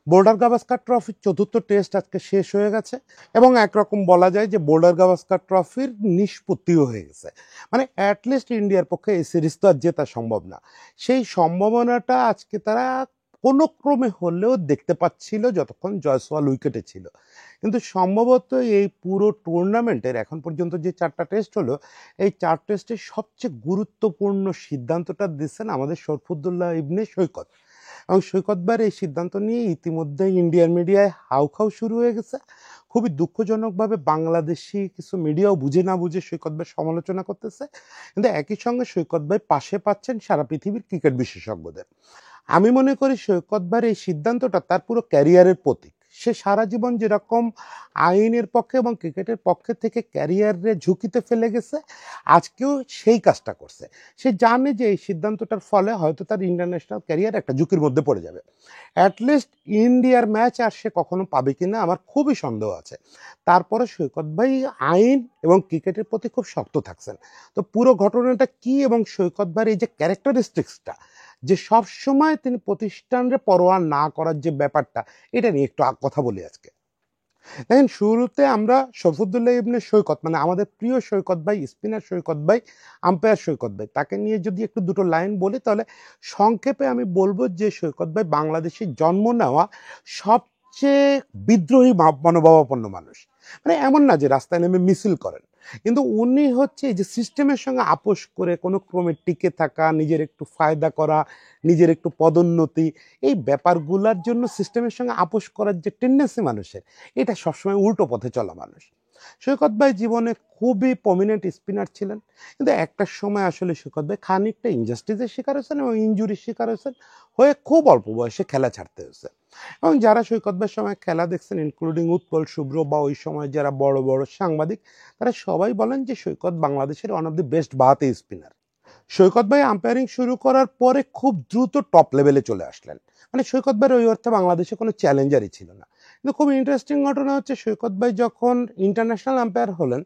Boarder Gavaskar ট্রফির চতুর্থ test আজকে শেষ হয়ে গেছে এবং একরকম বলা যায় যে বোর্ডার গাভাস্কার ট্রফির নিষ্পত্তিও হয়ে গেছে। মানে অ্যাটলিস্ট ইন্ডিয়ার পক্ষে এই সিরিজ তো আর জেতা সম্ভব না। সেই সম্ভাবনাটা আজকে তারা কোনো ক্রমে হলেও দেখতে পাচ্ছিল যতক্ষণ জয়সওয়াল উইকেটে ছিল। কিন্তু সম্ভবত এই পুরো টুর্নামেন্টের এখন পর্যন্ত যে 4টা টেস্ট হলো, এই 4 টেস্টের সবচেয়ে গুরুত্বপূর্ণ সিদ্ধান্তটা দিচ্ছেন আমাদের শরফুদ্দৌল্লা ইবনে সৈকত। এবং সৈকত ভাইয়ের এই সিদ্ধান্ত নিয়ে ইতিমধ্যে ইন্ডিয়ান মিডিয়ায় হাউখাউ শুরু হয়ে গেছে। খুবই দুঃখজনকভাবে বাংলাদেশি কিছু মিডিয়াও বুঝে না বুঝে সৈকত ভাই সমালোচনা করতেছে, কিন্তু একই সঙ্গে সৈকত ভাই পাশে পাচ্ছেন সারা পৃথিবীর ক্রিকেট বিশেষজ্ঞদের। আমি মনে করি সৈকত ভাইয়ের এই সিদ্ধান্তটা তার পুরো ক্যারিয়ারের প্রতীক। সে সারা জীবন যেরকম আইনের পক্ষে এবং ক্রিকেটের পক্ষে থেকে ক্যারিয়ারে ঝুঁকিতে ফেলে গেছে, আজকেও সেই কাজটা করছে। সে জানে যে এই সিদ্ধান্তটার ফলে হয়তো তার ইন্টারন্যাশনাল ক্যারিয়ার একটা ঝুঁকির মধ্যে পড়ে যাবে। অ্যাটলিস্ট ইন্ডিয়ার ম্যাচ আর সে কখনো পাবে কিনা আমার খুবই সন্দেহ আছে। তারপরে সৈকত ভাই আইন এবং ক্রিকেটের প্রতি খুব শক্ত থাকছেন। তো পুরো ঘটনাটা কি এবং সৈকত ভাইয়ের এই যে ক্যারেক্টারিস্টিক্সটা, যে সব সময় তিনি প্রতিষ্ঠানরে পরোয়া না করার যে ব্যাপারটা, এটা নিয়ে একটু কথা বলি আজকে। দেখেন, শুরুতে আমরা শরফুদ্দৌল্লা ইবনে সৈকত, মানে আমাদের প্রিয় সৈকত ভাই, স্পিনার সৈকত ভাই, আম্পায়ার সৈকত ভাই, তাকে নিয়ে যদি একটু দুটো লাইন বলি তাহলে সংক্ষেপে আমি বলবো যে সৈকত ভাই বাংলাদেশে জন্ম নেওয়া সবচেয়ে বিদ্রোহী মনোভাবাপন্ন মানুষ। মানে এমন না যে রাস্তায় নেমে মিছিল করেন, কিন্তু উনি হচ্ছে এই যে সিস্টেমের সঙ্গে আপোষ করে কোনো ক্রমে টিকে থাকা, নিজের একটু ফায়দা করা, নিজের একটু পদোন্নতি, এই ব্যাপারগুলোর জন্য সিস্টেমের সঙ্গে আপোষ করার যে টেন্ডেন্সি মানুষের, এটা সবসময় উল্টো পথে চলা মানুষ। সৈকত ভাই জীবনে খুবই প্রমিনেন্ট স্পিনার ছিলেন, কিন্তু একটা সময় আসলে সৈকত ভাই খানিকটা ইনজাস্টিসের শিকার হয়েছেন এবং ইনজুরির শিকার হয়েছেন, হয়ে খুব অল্প বয়সে খেলা ছাড়তে হয়েছে। এবং যারা সৈকত ভাইয়ের সময় খেলা দেখছেন, ইনক্লুডিং উৎপল, শুভ্র বা ওই সময় যারা বড় বড় সাংবাদিক, তারা সবাই বলেন যে সৈকত বাংলাদেশের ওয়ান অফ দি বেস্ট বাহাতি স্পিনার। সৈকত ভাই আম্পায়ারিং শুরু করার পরে খুব দ্রুত টপ লেভেলে চলে আসলেন। মানে সৈকত ভাইয়ের ওই অর্থে বাংলাদেশে কোনো চ্যালেঞ্জারই ছিল না। কিন্তু খুব ইন্টারেস্টিং ঘটনা হচ্ছে, সৈকত ভাই যখন ইন্টারন্যাশনাল আম্পায়ার হলেন,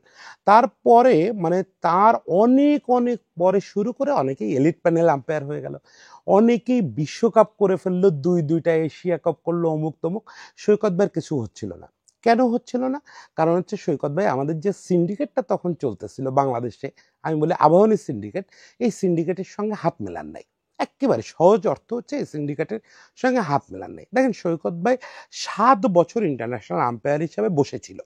তারপরে মানে তার অনেক অনেক পরে শুরু করে অনেকেই এলিট প্যানেল আম্পায়ার হয়ে গেল, অনেকেই বিশ্বকাপ করে ফেললো, দুইটা এশিয়া কাপ করলো, অমুক তমুক। সৈকত ভাইয়ের কিছু হচ্ছিল না। কেন হচ্ছিল না? কারণ হচ্ছে সৈকত ভাই আমাদের যে সিন্ডিকেটটা তখন চলতেছিল বাংলাদেশে, আমি বলি আবাহনী সিন্ডিকেট, এই সিন্ডিকেটের সঙ্গে হাত মেলান নাই। একেবারে সহজ অর্থ হচ্ছে এই সিন্ডিকেটের সঙ্গে হাত মেলান নাই। দেখেন, সৈকত ভাই 7 বছর ইন্টারন্যাশনাল আম্পায়ার হিসাবে বসেছিল,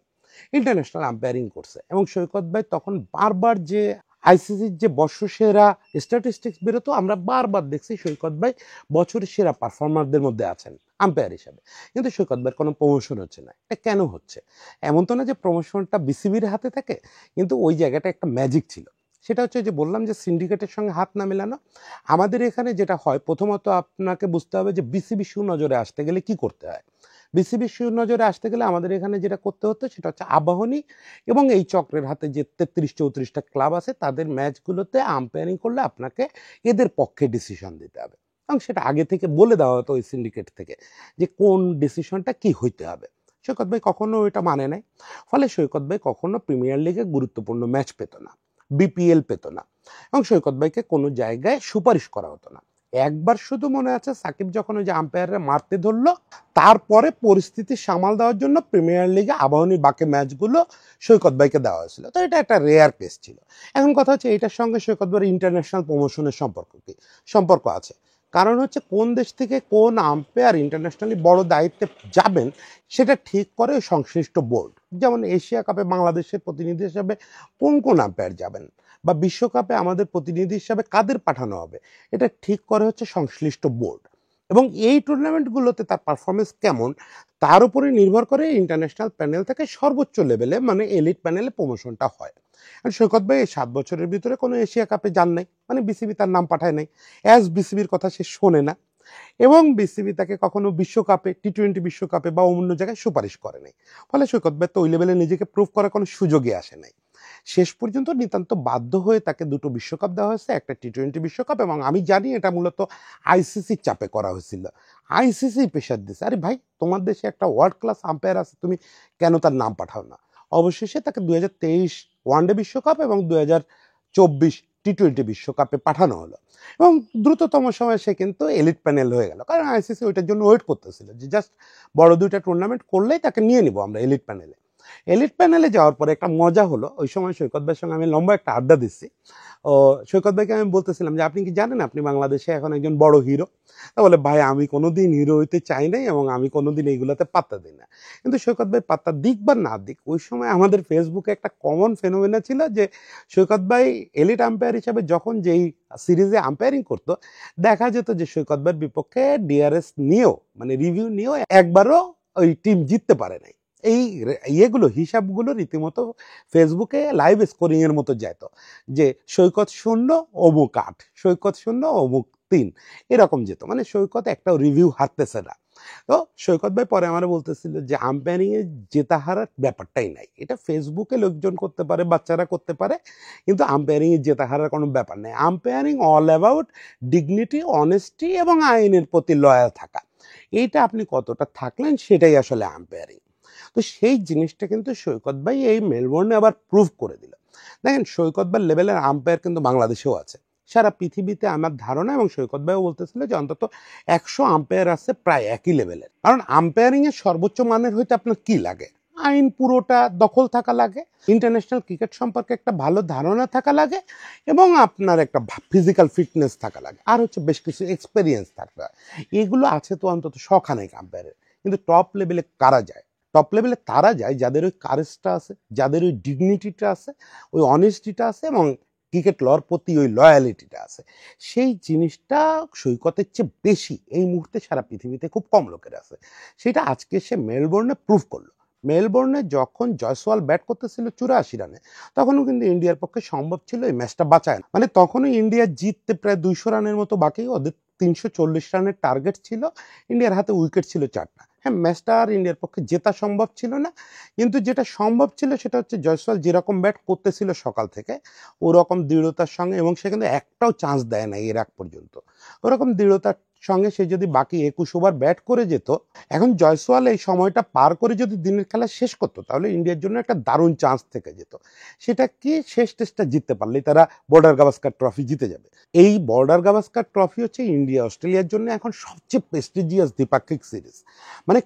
ইন্টারন্যাশনাল আম্পায়ারিং করছে, এবং সৈকত ভাই তখন বারবার যে আইসিসির যে বর্ষসেরা স্ট্যাটিস্টিক্স বেরোতো, আমরা বারবার দেখছি সৈকত ভাই বছরের সেরা পারফর্মারদের মধ্যে আছেন আম্পায়ার হিসাবে। কিন্তু সৈকত ভাইয়ের কোনো প্রমোশন হচ্ছে না। এটা কেন হচ্ছে? এমন তো না যে প্রমোশনটা বিসিবির হাতে থাকে, কিন্তু ওই জায়গাটা একটা ম্যাজিক ছিল। সেটা হচ্ছে যে বললাম যে সিন্ডিকেটের সঙ্গে হাত না মেলানো। আমাদের এখানে যেটা হয়, প্রথমত আপনাকে বুঝতে হবে যে বিসিবি সুনজরে আসতে গেলে কি করতে হয়। বিসিবি সুনজরে আসতে গেলে আমাদের এখানে যেটা করতে হতো সেটা হচ্ছে আবাহনী এবং এই চক্রের হাতে যে 33-34টা ক্লাব আছে, তাদের ম্যাচগুলোতে আম্পায়ারিং করলে আপনাকে এদের পক্ষে ডিসিশন দিতে হবে, এবং সেটা আগে থেকে বলে দেওয়া হতো ওই সিন্ডিকেট থেকে যে কোন ডিসিশনটা কি হইতে হবে। সৈকত ভাই কখনো ওইটা মানে নাই। ফলে সৈকত ভাই কখনো প্রিমিয়ার লিগে গুরুত্বপূর্ণ ম্যাচ পেত না, বিপিএল পেত না, এবং সৈকত ভাইকে কোনো জায়গায় সুপারিশ করা হতো না। একবার শুধু মনে আছে, সাকিব যখন ওই যে আম্পায়াররা মারতে ধরলো, তারপরে পরিস্থিতি সামাল দেওয়ার জন্য প্রিমিয়ার লিগে আবাহনীর বাকি ম্যাচগুলো সৈকত ভাইকে দেওয়া হয়েছিল। তো এটা একটা রেয়ার কেস ছিল। এখন কথা হচ্ছে, এটার সঙ্গে সৈকত ভাইয়ের ইন্টারন্যাশনাল প্রমোশনের সম্পর্ক কি? সম্পর্ক আছে। কারণ হচ্ছে কোন দেশ থেকে কোন আম্পায়ার ইন্টারন্যাশনালি বড় দায়িত্বে যাবেন, সেটা ঠিক করে সংশ্লিষ্ট বোর্ড। যেমন এশিয়া কাপে বাংলাদেশের প্রতিনিধি হিসাবে কোন কোন আম্পায়ার যাবেন, বা বিশ্বকাপে আমাদের প্রতিনিধি হিসাবে কাদের পাঠানো হবে, এটা ঠিক করে হচ্ছে সংশ্লিষ্ট বোর্ড। এবং এই টুর্নামেন্টগুলোতে তার পারফরমেন্স কেমন, তার উপরে নির্ভর করে ইন্টারন্যাশনাল প্যানেল থেকে সর্বোচ্চ লেভেলে, মানে এলিট প্যানেলে প্রমোশনটা হয়। আর সৈকত ভাই এই 7 বছরের ভিতরে কোনো এশিয়া কাপে যান নাই, মানে বিসিবি তার নাম পাঠায় নাই, অ্যাজ বিসিবির কথা সে শোনে না, এবং বিসিবি তাকে কখনো বিশ্বকাপে, টি-20 বিশ্বকাপে বা অন্য জায়গায় সুপারিশ করে নাই। ফলে সৈকত ভাই তো ওই লেভেলে নিজেকে প্রুভ করার কোনো সুযোগই আসে নাই। শেষ পর্যন্ত নিতান্ত বাধ্য হয়ে তাকে 2টো বিশ্বকাপ দেওয়া হয়েছে, একটা টি-20 বিশ্বকাপ, এবং আমি জানি এটা মূলত আইসিসির চাপে করা হয়েছিল। আইসিসি প্রেশার দিছে, আরে ভাই তোমার দেশে একটা ওয়ার্ল্ড ক্লাস আম্পায়ার আছে, তুমি কেন তার নাম পাঠাও না? অবশেষে তাকে 2023 ওয়ানডে বিশ্বকাপ এবং 2024 টি-20 বিশ্বকাপে পাঠানো হলো এবং দ্রুততম সময়ে সে কিন্তু এলিট প্যানেল হয়ে গেল, কারণ আইসিসি ওইটার জন্য ওয়েট করতেছিল যে জাস্ট বড় দুইটা টুর্নামেন্ট করলেই তাকে নিয়ে নিব আমরা এলিট প্যানেলে। এলিট প্যানেলে যাওয়ার পরে একটা মজা হলো, ওই সময় সৈকত ভাইয়ের সঙ্গে আমি লম্বা একটা আড্ডা দিচ্ছি। ও সৈকত ভাইকে আমি বলতেছিলাম যে আপনি কি জানেন আপনি বাংলাদেশে এখন একজন বড় হিরো? তা বলে ভাই আমি কোনোদিন হিরো হইতে চাই নাই এবং আমি কোনোদিন এইগুলাতে পাত্তা দিই না। কিন্তু সৈকত ভাই পাত্তা দিক বা না দিক, ওই সময় আমাদের ফেসবুকে একটা কমন ফেনোমেনা ছিল যে সৈকত ভাই এলিট আম্পায়ার হিসাবে যখন যেই সিরিজে আম্পায়ারিং করতো, দেখা যেত যে সৈকত ভাইয়ের বিপক্ষে ডিআরএস নিয়েও মানে রিভিউ নিয়েও একবারও ওই টিম জিততে পারে নাই। এই ইয়েগুলো হিসাবগুলো রীতিমতো ফেসবুকে লাইভ স্কোরিং এর মতো যেত যে সৈকত 0 অমুক 8, সৈকত 0 অমুক 3, এরকম যেত, মানে সৈকত একটা রিভিউ হারতেছে না। তো সৈকত ভাই পরে আমার বলতেছিল যে আম্পায়ারিং এ জেতা হারার ব্যাপারটাই নাই, এটা ফেসবুকে লোকজন করতে পারে, বাচ্চারা করতে পারে, কিন্তু আম্পায়ারিং এ জেতা হারার কোনো ব্যাপার নেই। Umpiring all about dignity, honesty এবং আইনের প্রতি লয়াল থাকা। এইটা আপনি কতটা থাকলেন সেটাই আসলে আম্পায়ারিং। তো সেই জিনিসটা কিন্তু সৈকত ভাই এই মেলবোর্নে আবার প্রুভ করে দিল। দেখেন সৈকত ভাই লেভেলের আম্পায়ার কিন্তু বাংলাদেশেও আছে, সারা পৃথিবীতে আমার ধারণা, এবং সৈকত ভাইও বলতেছিল যে অন্তত 100 আম্পায়ার আছে প্রায় একই লেভেলের। কারণ আম্পায়ারিং এর সর্বোচ্চ মানের হইতে আপনার কি লাগে? আইন পুরোটা দখল থাকা লাগে, ইন্টারন্যাশনাল ক্রিকেট সম্পর্কে একটা ভালো ধারণা থাকা লাগে, এবং আপনার একটা ফিজিক্যাল ফিটনেস থাকা লাগে, আর হচ্ছে বেশ কিছু এক্সপেরিয়েন্স থাকা। এগুলো আছে তো অন্তত শখানেক আম্পায়ারের। কিন্তু টপ লেভেলে কারা যায়? টপ লেভেলে তারা যায় যাদের ওই কারেজটা আছে, যাদের ওই ডিগনিটিটা আছে, ওই অনেস্টিটা আছে, এবং ক্রিকেট লর প্রতি ওই লয়ালিটিটা আছে। সেই জিনিসটা সৈকতের চেয়ে বেশি এই মুহূর্তে সারা পৃথিবীতে খুব কম লোকের আছে। সেটা আজকে সে মেলবোর্নে প্রুভ করলো। মেলবোর্নে যখন জয়সওয়াল ব্যাট করতেছিল 84 রানে, তখনও কিন্তু ইন্ডিয়ার পক্ষে সম্ভব ছিল এই ম্যাচটা বাঁচায় না। মানে তখনও ইন্ডিয়া জিততে প্রায় 200 রানের মতো বাকি, ওদের 340 রানের টার্গেট ছিল, ইন্ডিয়ার হাতে উইকেট ছিল 4টা। হ্যাঁ, ম্যাচটা আর ইন্ডিয়ার পক্ষে জেতা সম্ভব ছিল না, কিন্তু যেটা সম্ভব ছিল সেটা হচ্ছে জয়সওয়াল যেরকম ব্যাট করতেছিল সকাল থেকে ওরকম দৃঢ়তার সঙ্গে, এবং সে কিন্তু একটাও চান্স দেয় না এর আগ পর্যন্ত, ওরকম দৃঢ়তার সঙ্গে সে যদি বাকি 21 ওভার ব্যাট করে যেত, এখন জয়সওয়াল এই সময়টা পার করে যদি দিনের খেলা শেষ করতো, তাহলে ইন্ডিয়ার জন্য একটা দারুণ চান্স থেকে যেত। সেটা কি, শেষ টেস্টটা জিততে পারলেই তারা বর্ডার গাভাস্কার ট্রফি জিতে যাবে। এই বর্ডার গাভাস্কার ট্রফি হচ্ছে ইন্ডিয়া অস্ট্রেলিয়ার জন্য এখন সবচেয়ে প্রেস্টিজিয়াস দ্বিপাক্ষিক সিরিজ। মানে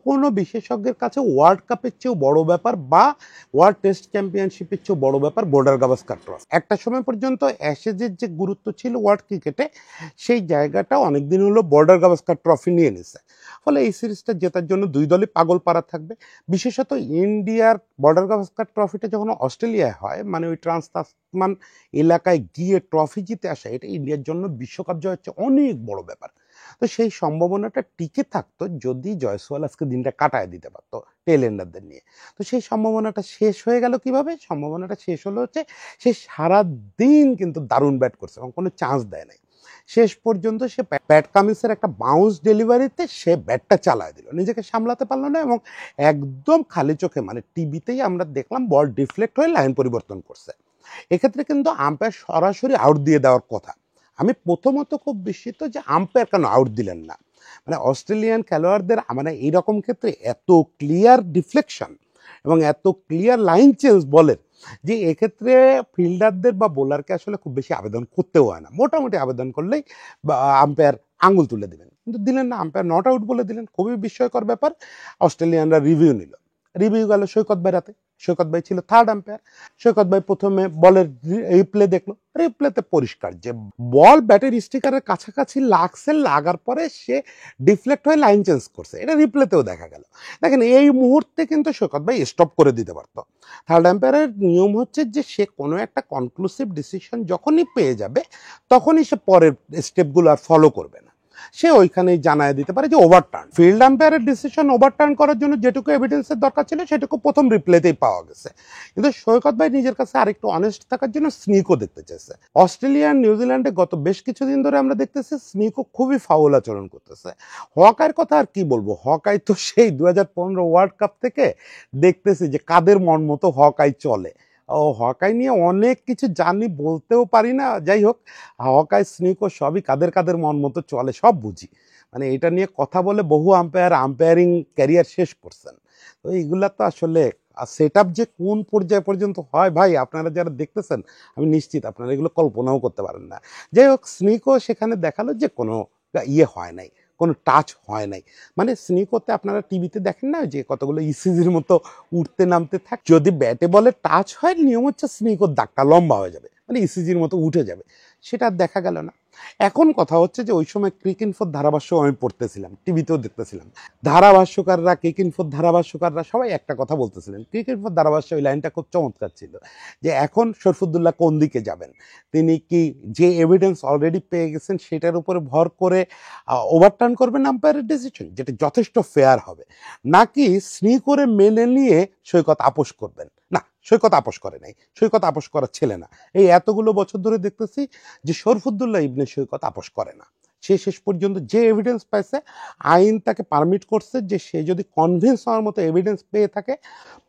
কোনো বিশেষজ্ঞের কাছে ওয়ার্ল্ড কাপের চেয়েও বড় ব্যাপার বা ওয়ার্ল্ড টেস্ট চ্যাম্পিয়নশিপের চেয়েও বড় ব্যাপার বর্ডার গাভাস্কার ট্রফি। একটা সময় পর্যন্ত অ্যাশেজের যে গুরুত্ব ছিল ওয়ার্ল্ড ক্রিকেটে, সেই জায়গাটা অনেকদিন হলো বর্ডার গাভাস্কার ট্রফি নিয়ে নিছে। ফলে এই সিরিজটা জেতার জন্য দুই দলই পাগল পাড়া থাকবে। বিশেষত ইন্ডিয়ার বর্ডার গাভাস্কার ট্রফিটা যখন অস্ট্রেলিয়ায় হয়, মানে ওই ট্রান্স-তাসমান এলাকায় গিয়ে ট্রফি জিতে আসা, এটা ইন্ডিয়ার জন্য বিশ্বকাপ জয় হচ্ছে অনেক বড় ব্যাপার। তো সেই সম্ভাবনাটা টিকে থাকতো যদি জয়সওয়াল আজকে দিনটা কাটায় দিতে পারতো টেল এন্ডারদের নিয়ে। তো সেই সম্ভাবনাটা শেষ হয়ে গেল কিভাবে? সম্ভাবনাটা শেষ হলো হচ্ছে সে সারা দিন কিন্তু দারুণ ব্যাট করছে এবং কোনো চান্স দেয় নাই। শেষ পর্যন্ত সে প্যাট কামিন্সের একটা বাউন্স ডেলিভারিতে সে ব্যাটটা চালায় দিল, নিজেকে সামলাতে পারলো না, এবং একদম খালি চোখে, মানে টিভিতেই আমরা দেখলাম বল ডিফ্লেক্ট হয়ে লাইন পরিবর্তন করছে। এক্ষেত্রে কিন্তু আম্পায়ার সরাসরি আউট দিয়ে দেওয়ার কথা। আমি প্রথমত খুব বিস্মিত যে আম্পায়ার কেন আউট দিলেন না। মানে অস্ট্রেলিয়ান খেলোয়াড়দের মানে এইরকম ক্ষেত্রে এত ক্লিয়ার ডিফ্লেকশন এবং এত ক্লিয়ার লাইন চেঞ্জ বলের, যে এক্ষেত্রে ফিল্ডারদের বা বোলারকে আসলে খুব বেশি আবেদন করতেও হয় না, মোটামুটি আবেদন করলেই বা আম্পায়ার আঙুল তুলে দিবেন, কিন্তু দিলেন না, আম্পায়ার নট আউট বলে দিলেন। খুবই বিস্ময়কর ব্যাপার। অস্ট্রেলিয়ানরা রিভিউ নিল, রিভিউ গেল সৈকত ভাই রাতে। সৈকত ভাই ছিল থার্ড আম্পায়ার। সৈকত ভাই প্রথমে বলের রিপ্লে দেখলো, রিপ্লেতে পরিষ্কার যে বল ব্যাটের স্টিকারের কাছাকাছি লাগছে, লাগার পরে সে ডিফ্লেক্ট হয়ে লাইন চেঞ্জ করছে, এটা রিপ্লেতেও দেখা গেল। দেখেন এই মুহূর্তে কিন্তু সৈকত ভাই স্টপ করে দিতে পারতো। থার্ড আম্পায়ারের নিয়ম হচ্ছে যে সে কোনো একটা কনক্লুসিভ ডিসিশন যখনই পেয়ে যাবে, তখনই সে পরের স্টেপগুলো আর ফলো করবে না, সে ওইখানেই জানায় দিতে পারে যে ওভারটার্ন। ফিল্ড আম্পায়ারের ডিসিশন ওভারটার্ন করার জন্য যেটুকু এভিডেন্সের দরকার ছিল সেটুকু প্রথম রিপ্লেতেই পাওয়া গেছে। কিন্তু সৈকত ভাই নিজের কাছে আরেকটু অনেস্ট থাকার জন্য স্নিকও দেখতে চেয়েছে। অস্ট্রেলিয়া নিউজিল্যান্ডে গত বেশ কিছুদিন ধরে আমরা দেখতেছি স্নিকও খুবই ফাউল আচরণ করতেছে। হকাইয়ের কথা আর কি বলবো, হকাই তো সেই 2015 ওয়ার্ল্ড কাপ থেকে দেখতেছি যে কাদের মন মতো হকাই চলে। ও হকাই নিয়ে অনেক কিছু জানি, বলতেও পারি না, যাই হোক হকাই স্নিকও সবই কাদের কাদের মন মতো চলে সব বুঝি। মানে এটা নিয়ে কথা বলে বহু আম্পায়ারিং ক্যারিয়ার শেষ করছেন। তো এইগুলা তো আসলে আর সেট আপ যে কোন পর্যায় পর্যন্ত হয় ভাই, আপনারা যারা দেখতেছেন আমি নিশ্চিত আপনারা এগুলো কল্পনাও করতে পারেন না। যাই হোক, স্নিকও সেখানে দেখালো যে কোনো ইয়ে হয় নাই, কোনো টাচ হয় নাই। মানে স্নিকোতে আপনারা টিভিতে দেখেন না যে কতগুলো ইসিজির মতো উঠতে নামতে থাকে, যদি ব্যাটে বলে টাচ হয় নিয়ম হচ্ছে স্নিকোর দাগটা লম্বা হয়ে যাবে, মানে ইসিজির মতো উঠে যাবে। সেটা আর দেখা গেল না। এখন কথা হচ্ছে যে ওই সময় ক্রিকইনফোর ধারাভাষ্য আমি পড়তেছিলাম, টিভিতেও দেখতেছিলাম, ধারাভাষ্যকাররা ক্রিকইনফোর ধারাভাষ্যকাররা সবাই একটা কথা বলতেছিলেন। ক্রিকইনফোর ধারাভাষ্য ওই লাইনটা খুব চমৎকার ছিল যে এখন শরফুদ্দুল্লাহ কোন দিকে যাবেন, তিনি কি যে এভিডেন্স অলরেডি পেয়ে গেছেন সেটার উপরে ভর করে ওভারটার্ন করবেন আম্পায়ারের ডিসিশন, যেটা যথেষ্ট ফেয়ার হবে, নাকি স্নি করে মেনে নিয়ে সৈকত আপোষ করবেন। না, সৈকত আপোষ করে নাই, সৈকত আপোষ করার ছেলে না। এই এতগুলো বছর ধরে দেখতেছি যে শরফুদ্দুল্লাহ ইবনে সৈকত আপোষ করে না। সে শেষ পর্যন্ত যে এভিডেন্স পাইছে, আইন তাকে পারমিট করছে যে সে যদি কনভিন্স হওয়ার মতো এভিডেন্স পেয়ে থাকে,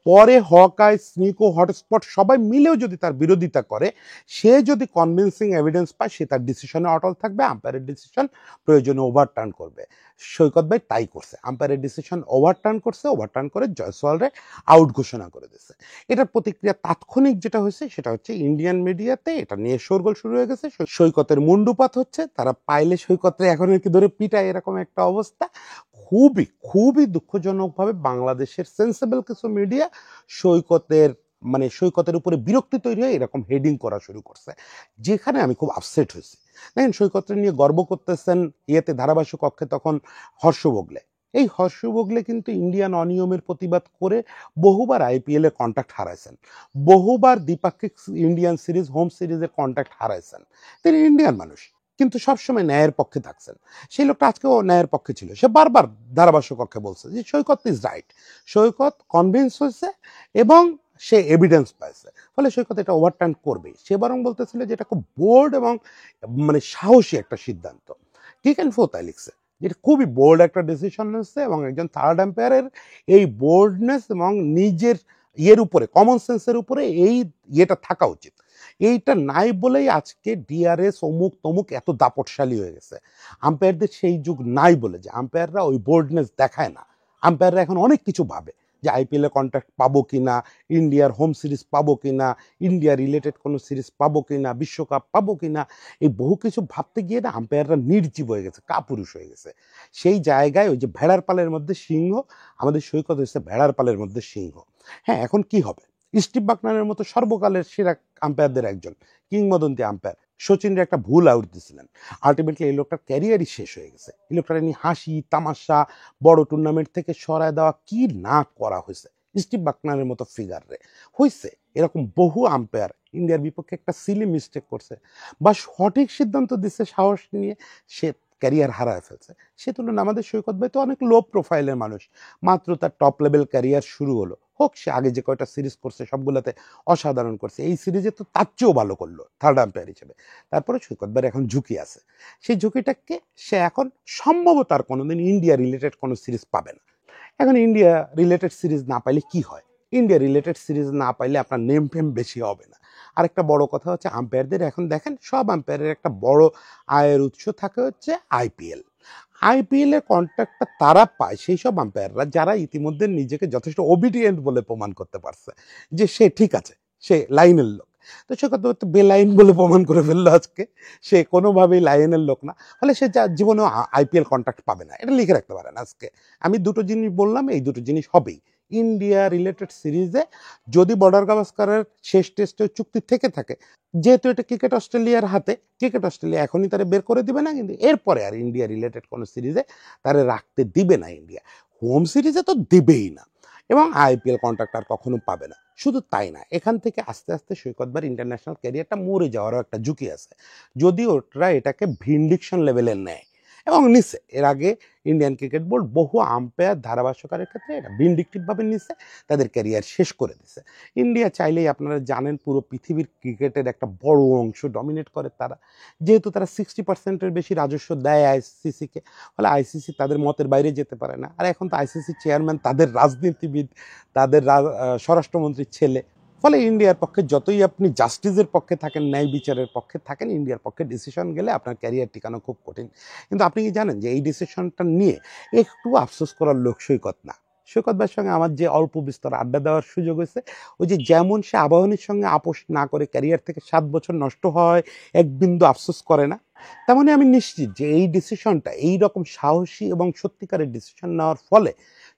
পরে হকাই, স্নিকো, হটস্পট সবাই মিলেও যদি তার বিরোধিতা করে, সে যদি কনভিন্সিং এভিডেন্স পায় সে তার ডিসিশনে অটল থাকবে, আম্পায়ারের ডিসিশন প্রয়োজনে ওভারটার্ন করবে। সৈকত ভাই তাই করছে, আম্পায়ারের ডিসিশন ওভারটার্ন করছে, ওভারটার্ন করে জয়সওয়ালরে আউট ঘোষণা করে দিচ্ছে। এটার প্রতিক্রিয়া তাৎক্ষণিক যেটা হয়েছে সেটা হচ্ছে ইন্ডিয়ান মিডিয়াতে এটা নিয়ে শোরগোল শুরু হয়ে গেছে, সৈকতের মুন্ডুপাত হচ্ছে, তারা পাইলে সৈকতের এখন কি ধরে পিটায়, এরকম একটা অবস্থা। খুবই খুবই দুঃখজনকভাবে বাংলাদেশের সেন্সেবল কিছু মিডিয়া সৈকতের মানে সৈকতের উপরে বিরক্তি তৈরি হয়ে এরকম হেডিং করা শুরু করছে, যেখানে আমি খুব আপসেট হয়েছি। দেখেন, সৈকতের নিয়ে গর্ব করতেছেন ইয়েতে ধারাভাষ্য কক্ষে তখন হর্ষ ভোগলে। এই হর্ষ ভোগলে কিন্তু ইন্ডিয়ান অনিয়মের প্রতিবাদ করে বহুবার আইপিএল এর কন্ট্যাক্ট হারাইছেন, বহুবার দ্বিপাক্ষিক ইন্ডিয়ান সিরিজ, হোম সিরিজের কন্ট্যাক্ট হারাইছেন। তিনি ইন্ডিয়ান মানুষ, কিন্তু সবসময় ন্যায়ের পক্ষে থাকছেন। সেই লোকটা আজকেও ন্যায়ের পক্ষে ছিল, সে বারবার ধারাভাষ্য কক্ষে বলছে যে সৈকত ইজ রাইট, সৈকত কনভিন্স হয়েছে এবং সে এভিডেন্স পাইছে, ফলে সৈকত এটা ওভারটার্ন করবেই। সে বরং বলতেছিল যে এটা খুব বোল্ড এবং মানে সাহসী একটা সিদ্ধান্ত। ক্রিকইনফো তাই লিখছে, যেটা খুবই বোল্ড একটা ডিসিশন হচ্ছে এবং একজন থার্ড আম্পায়ারের এই বোল্ডনেস এবং নিজের ইয়ের উপরে, কমন সেন্সের উপরে এই ইয়েটা থাকা উচিত। এইটা নাই বলেই আজকে ডিআরএস অমুক তমুক এত দাপটশালী হয়ে গেছে। আম্পায়ারদের সেই যুগ নাই বলে যে আম্পায়াররা ওই বোল্ডনেস দেখায় না। আম্পায়াররা এখন অনেক কিছু ভাবে যে আইপিএল এ কন্ট্রাক্ট পাবো কিনা, ইন্ডিয়ার হোম সিরিজ পাবো কিনা, ইন্ডিয়া রিলেটেড কোনো সিরিজ পাবো কিনা, বিশ্বকাপ পাবো কিনা, এই বহু কিছু ভাবতে গিয়ে না আম্পায়াররা নির্জীব হয়ে গেছে, কাপুরুষ হয়ে গেছে। সেই জায়গায় ওই যে ভেড়ার পালের মধ্যে সিংহ, আমাদের সৈকত হয়েছে ভেড়ার পালের মধ্যে সিংহ। হ্যাঁ, এখন কি হবে? স্টিভ বাকনারের মতো সর্বকালের সেরা আম্পায়ারদের একজন, কিংবদন্তি আম্পায়ার, সচিনের একটা ভুল আউট দিয়েছিলেন, আলটিমেটলি এই লোকটার ক্যারিয়ারই শেষ হয়ে গেছে। এই লোকটার নিয়ে হাসি তামাশা, বড় টুর্নামেন্ট থেকে সরায় দেওয়া, কি না করা হয়েছে স্টিভ বাকনারের মতো ফিগারে হয়েছে। এরকম বহু আম্পায়ার ইন্ডিয়ার বিপক্ষে একটা সিলি মিস্টেক করছে বা সঠিক সিদ্ধান্ত দিচ্ছে সাহস নিয়ে, সে ক্যারিয়ার হারায় ফেলছে। সে তুলনায় আমাদের সৈকত ভাই তো অনেক লো প্রোফাইলের মানুষ, মাত্র তার টপ লেভেল ক্যারিয়ার শুরু হলো, হোক সে আগে যে কয়টা সিরিজ করছে সবগুলোতে অসাধারণ করছে, এই সিরিজে তো তার চেয়েও ভালো করলো থার্ড আম্পায়ার হিসেবে। তারপরে সৈকত ভাইয়ের এখন ঝুঁকি আছে, সেই ঝুঁকিটাকে সে এখন সম্ভবত আর কোনোদিন ইন্ডিয়া রিলেটেড কোনো সিরিজ পাবে না। এখন ইন্ডিয়া রিলেটেড সিরিজ না পাইলে কি হয়? ইন্ডিয়া রিলেটেড সিরিজ না পাইলে আপনার নেম ফেম বেশি হবে না। আরেকটা বড় কথা হচ্ছে আম্পায়ারদের এখন দেখেন, সব আম্পায়ারের একটা বড় আয়ের উৎস থাকে হচ্ছে আইপিএল। আইপিএল এর কন্ট্রাক্টটা তারা পায় সেই সব আম্পায়াররা যারা ইতিমধ্যে নিজেকে যথেষ্ট ওবিডিয়েন্ট বলে প্রমাণ করতে পারছে যে সে ঠিক আছে, সে লাইনের লোক। তো সে কথা হচ্ছে বেলাইন বলে প্রমাণ করে ফেললো আজকে, সে কোনোভাবেই লাইনের লোক না, ফলে সে যা জীবনেও আইপিএল কন্ট্রাক্ট পাবে না, এটা লিখে রাখতে পারেন আজকে। আমি দুটো জিনিস বললাম, এই দুটো জিনিস হবেই ইন্ডিয়া রিলেটেড সিরিজে। যদি বর্ডার গাভাস্কারের শেষ টেস্টে চুক্তি থেকে থাকে, যেহেতু এটা ক্রিকেট অস্ট্রেলিয়ার হাতে, ক্রিকেট অস্ট্রেলিয়া এখনই তারা বের করে দিবে না, কিন্তু এরপরে আর ইন্ডিয়া রিলেটেড কোনো সিরিজে তারা রাখতে দিবে না ইন্ডিয়া, হোম সিরিজে তো দিবেই না, এবং আইপিএল কন্ট্রাক্ট আর কখনো পাবে না। শুধু তাই না, এখান থেকে আস্তে আস্তে সৈকতবার ইন্টারন্যাশনাল ক্যারিয়ারটা মরে যাওয়ারও একটা ঝুঁকি আছে, যদি ওরা এটাকে ভিন্ডিকশন লেভেলে নেয়, এবং নিচ্ছে। এর আগে ইন্ডিয়ান ক্রিকেট বোর্ড বহু আম্পায়ার ধারাভাষ্যকারের ক্ষেত্রে এটা ভিন্ডিকটিভভাবে নিচ্ছে, তাদের ক্যারিয়ার শেষ করে দিচ্ছে। ইন্ডিয়া চাইলেই, আপনারা জানেন, পুরো পৃথিবীর ক্রিকেটের একটা বড় অংশ ডমিনেট করে তারা, যেহেতু তারা 60%-এর বেশি রাজস্ব দেয় আইসিসিকে, ফলে আইসিসি তাদের মতের বাইরে যেতে পারে না। আর এখন তো আইসিসি চেয়ারম্যান তাদের রাজনীতিবিদ, তাদের স্বরাষ্ট্রমন্ত্রীর ছেলে, ফলে ইন্ডিয়ার পক্ষে যতই আপনি জাস্টিসের পক্ষে থাকেন, ন্যায় বিচারের পক্ষে থাকেন, ইন্ডিয়ার পক্ষে ডিসিশন গেলে আপনার ক্যারিয়ার টিকানো খুব কঠিন। কিন্তু আপনি কি জানেন যে এই ডিসিশনটা নিয়ে একটু আফসোস করার লোক সৈকত না, সৈকত ভাইয়ের সঙ্গে আমার যে অল্প বিস্তর আড্ডা দেওয়ার সুযোগ হয়েছে, ওই যে যেমন সে আবাহনীর সঙ্গে আপোষ না করে ক্যারিয়ার থেকে 7 বছর নষ্ট হয় এক বিন্দু আফসোস করে না, তেমনই আমি নিশ্চিত যে এই ডিসিশনটা, এই রকম সাহসী এবং সত্যিকারের ডিসিশন নেওয়ার ফলে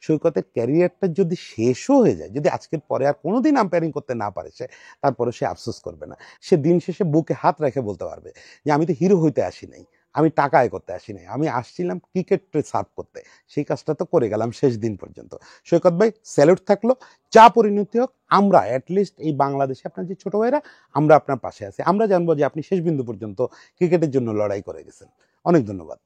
সৈকতের ক্যারিয়ারটা যদি শেষও হয়ে যায়, যদি আজকের পরে আর কোনোদিন আম্পায়ারিং করতে না পারে সে, তারপরে সে আফসোস করবে না। সে দিন শেষে বুকে হাত রেখে বলতে পারবে যে আমি তো হিরো হইতে আসি নাই, আমি টাকা আয় করতে আসি নাই, আমি আসছিলাম ক্রিকেটে সার্ভ করতে, সেই কাজটা তো করে গেলাম শেষ দিন পর্যন্ত। সৈকত ভাই, স্যালুট থাকলো। যা পরিণতি হোক, আমরা অ্যাটলিস্ট এই বাংলাদেশে আপনার যে ছোট ভাইরা, আমরা আপনার পাশে আছি। আমরা জানবো যে আপনি শেষ বিন্দু পর্যন্ত ক্রিকেটের জন্য লড়াই করে গেছেন। অনেক ধন্যবাদ।